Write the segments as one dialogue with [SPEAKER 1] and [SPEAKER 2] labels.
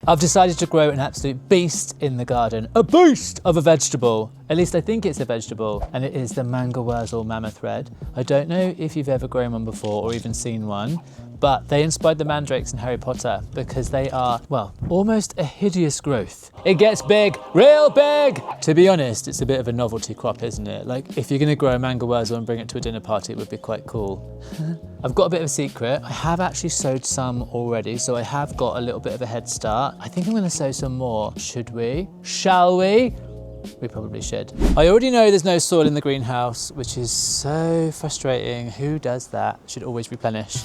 [SPEAKER 1] I've decided to grow an absolute beast in the garden. A beast of a vegetable. At least I think it's a vegetable, and it is the Mangelwurzel Mammoth Red. I don't know if you've ever grown one before or even seen one, but they inspired the Mandrakes in Harry Potter because they are, well, almost a hideous growth. It gets big, real big! To be honest, it's a bit of a novelty crop, isn't it? Like, if you're gonna grow a Mangelwurzel and bring it to a dinner party, it would be quite cool. I've got a bit of a secret. I have actually sowed some already, so I have got a little bit of a head start. I think I'm gonna sow some more. Should we? Shall we? We probably should. I already know there's no soil in the greenhouse, which is so frustrating. Who does that? Should always replenish.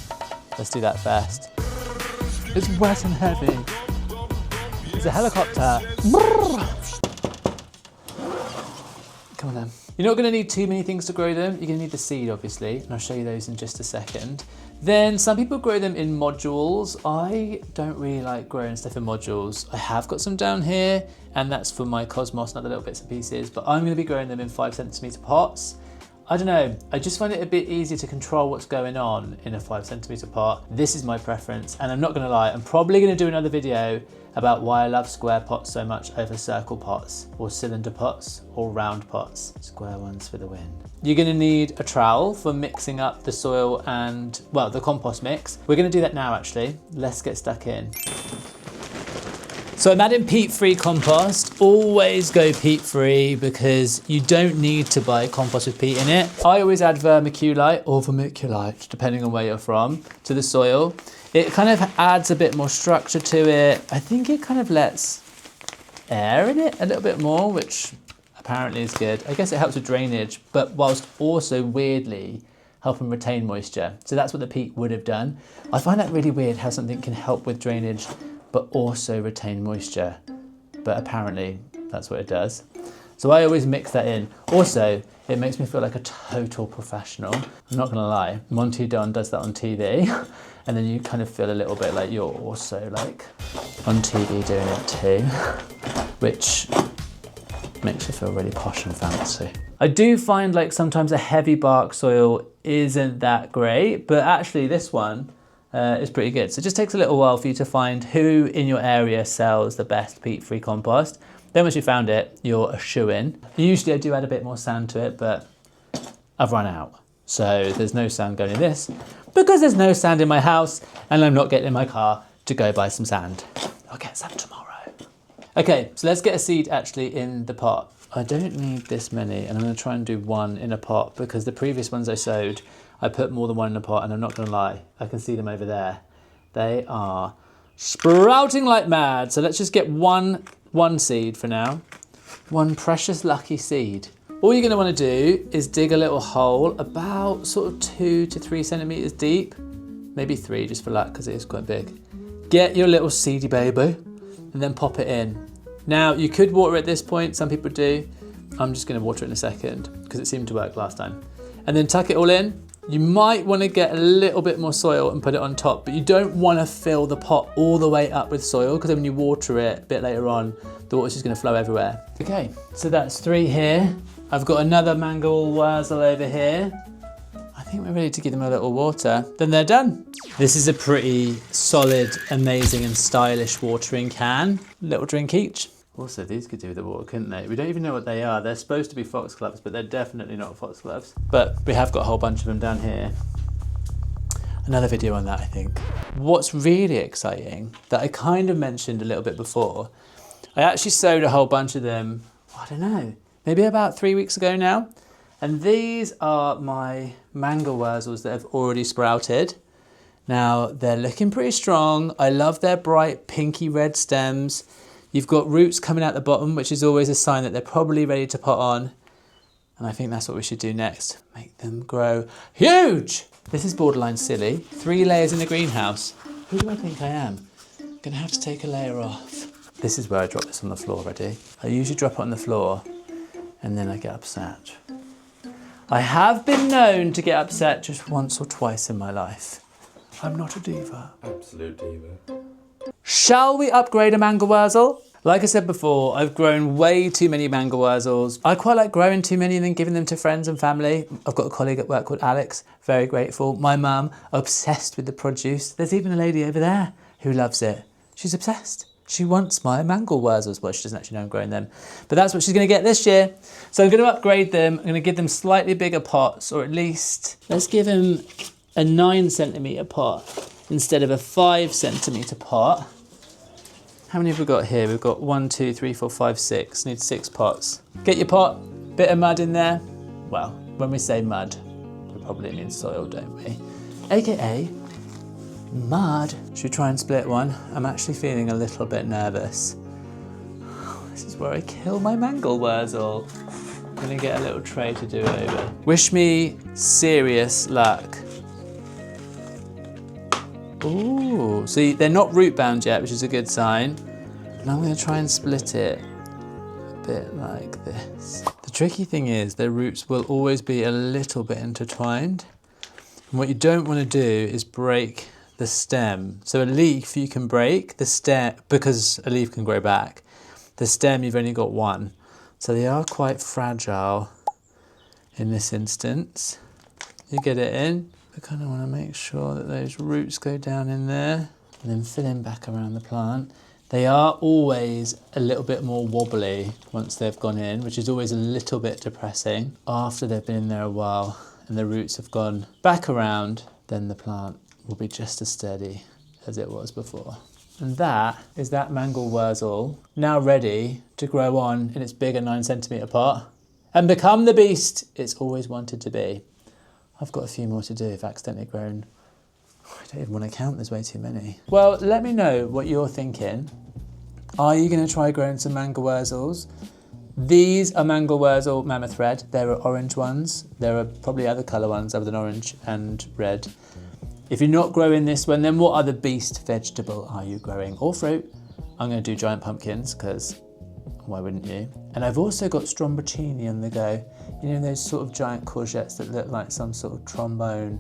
[SPEAKER 1] Let's do that first. It's wet and heavy. It's a helicopter. Come on then. You're not going to need too many things to grow them. You're going to need the seed, obviously, and I'll show you those in just a second. Then some people grow them in modules. I don't really like growing stuff in modules. I have got some down here, and that's for my cosmos and other little bits and pieces, but I'm going to be growing them in 5cm pots. I don't know, I just find it a bit easier to control what's going on in a 5cm pot. This is my preference, and I'm not gonna lie, I'm probably gonna do another video about why I love square pots so much over circle pots, or cylinder pots, or round pots. Square ones for the win. You're gonna need a trowel for mixing up the soil and, well, the compost mix. We're gonna do that now, actually. Let's get stuck in. So I'm adding peat-free compost. Always go peat-free because you don't need to buy compost with peat in it. I always add vermiculite or vermiculite, depending on where you're from, to the soil. It kind of adds a bit more structure to it. I think it kind of lets air in it a little bit more, which apparently is good. I guess it helps with drainage, but whilst also weirdly helping retain moisture. So that's what the peat would have done. I find that really weird how something can help with drainage but also retain moisture. But apparently that's what it does. So I always mix that in. Also, it makes me feel like a total professional. I'm not gonna lie, Monty Don does that on TV, and then you kind of feel a little bit like you're also like on TV doing it too, which makes you feel really posh and fancy. I do find like sometimes a heavy bark soil isn't that great, but actually this one, it's pretty good. So it just takes a little while for you to find who in your area sells the best peat-free compost. Then once you found it, you're a shoo-in. Usually I do add a bit more sand to it, but I've run out. So there's no sand going in this because there's no sand in my house and I'm not getting in my car to go buy some sand. I'll get some tomorrow. Okay, so let's get a seed actually in the pot. I don't need this many, and I'm gonna try and do one in a pot because the previous ones I sowed, I put more than one in a pot, and I'm not gonna lie, I can see them over there. They are sprouting like mad. So let's just get one seed for now. One precious lucky seed. All you're gonna wanna do is dig a little hole about sort of 2 to 3 centimeters deep, maybe 3 just for luck because it is quite big. Get your little seedy baby and then pop it in. Now you could water at this point, some people do. I'm just gonna water it in a second because it seemed to work last time. And then tuck it all in. You might want to get a little bit more soil and put it on top, but you don't want to fill the pot all the way up with soil because then when you water it a bit later on, the water's just going to flow everywhere. Okay, so that's 3 here. I've got another Mangelwurzel over here. I think we're ready to give them a little water. Then they're done. This is a pretty solid, amazing and stylish watering can. Little drink each. Also, these could do with the water, couldn't they? We don't even know what they are. They're supposed to be foxgloves, but they're definitely not foxgloves. But we have got a whole bunch of them down here. Another video on that, I think. What's really exciting, that I kind of mentioned a little bit before, I actually sowed a whole bunch of them, I don't know, maybe about 3 weeks ago now. And these are my Mangelwurzels that have already sprouted. Now, they're looking pretty strong. I love their bright pinky red stems. You've got roots coming out the bottom, which is always a sign that they're probably ready to pot on. And I think that's what we should do next. Make them grow huge. This is borderline silly. 3 layers in the greenhouse. Who do I think I am? I'm gonna have to take a layer off. This is where I drop this on the floor, ready? I usually drop it on the floor and then I get upset. I have been known to get upset just once or twice in my life. I'm not a diva.
[SPEAKER 2] Absolute diva.
[SPEAKER 1] Shall we upgrade a Mangelwurzel? Like I said before, I've grown way too many Mangelwurzels. I quite like growing too many and then giving them to friends and family. I've got a colleague at work called Alex, very grateful. My mum, obsessed with the produce. There's even a lady over there who loves it. She's obsessed. She wants my Mangelwurzels. Well, she doesn't actually know I'm growing them, but that's what she's going to get this year. So I'm going to upgrade them. I'm going to give them slightly bigger pots, or at least let's give them a 9 centimetre pot instead of a 5 centimetre pot. How many have we got here? We've got 1, 2, 3, 4, 5, 6. Need 6 pots. Get your pot, bit of mud in there. Well, when we say mud, we probably mean soil, don't we? AKA mud. Should we try and split one? I'm actually feeling a little bit nervous. This is where I kill my Mangelwurzel. I'm gonna get a little tray to do it over. Wish me serious luck. Ooh, see, they're not root bound yet, which is a good sign. And I'm gonna try and split it a bit like this. The tricky thing is their roots will always be a little bit intertwined. And what you don't wanna do is break the stem. So a leaf you can break, the stem, because a leaf can grow back. The stem you've only got one. So they are quite fragile in this instance. You get it in. I kind of want to make sure that those roots go down in there and then fill in back around the plant. They are always a little bit more wobbly once they've gone in, which is always a little bit depressing. After they've been in there a while and the roots have gone back around, then the plant will be just as steady as it was before. And that is that Mangelwurzel now ready to grow on in its bigger 9 centimetre pot and become the beast it's always wanted to be. I've got a few more to do. I've accidentally grown. I don't even want to count, there's way too many. Well, let me know what you're thinking. Are you going to try growing some Mangelwurzels? These are Mangelwurzel Mammoth Red. There are orange ones. There are probably other colour ones other than orange and red. If you're not growing this one, then what other beast vegetable are you growing? Or fruit? I'm going to do giant pumpkins because why wouldn't you? And I've also got Tromboncino on the go. You know those sort of giant courgettes that look like some sort of trombone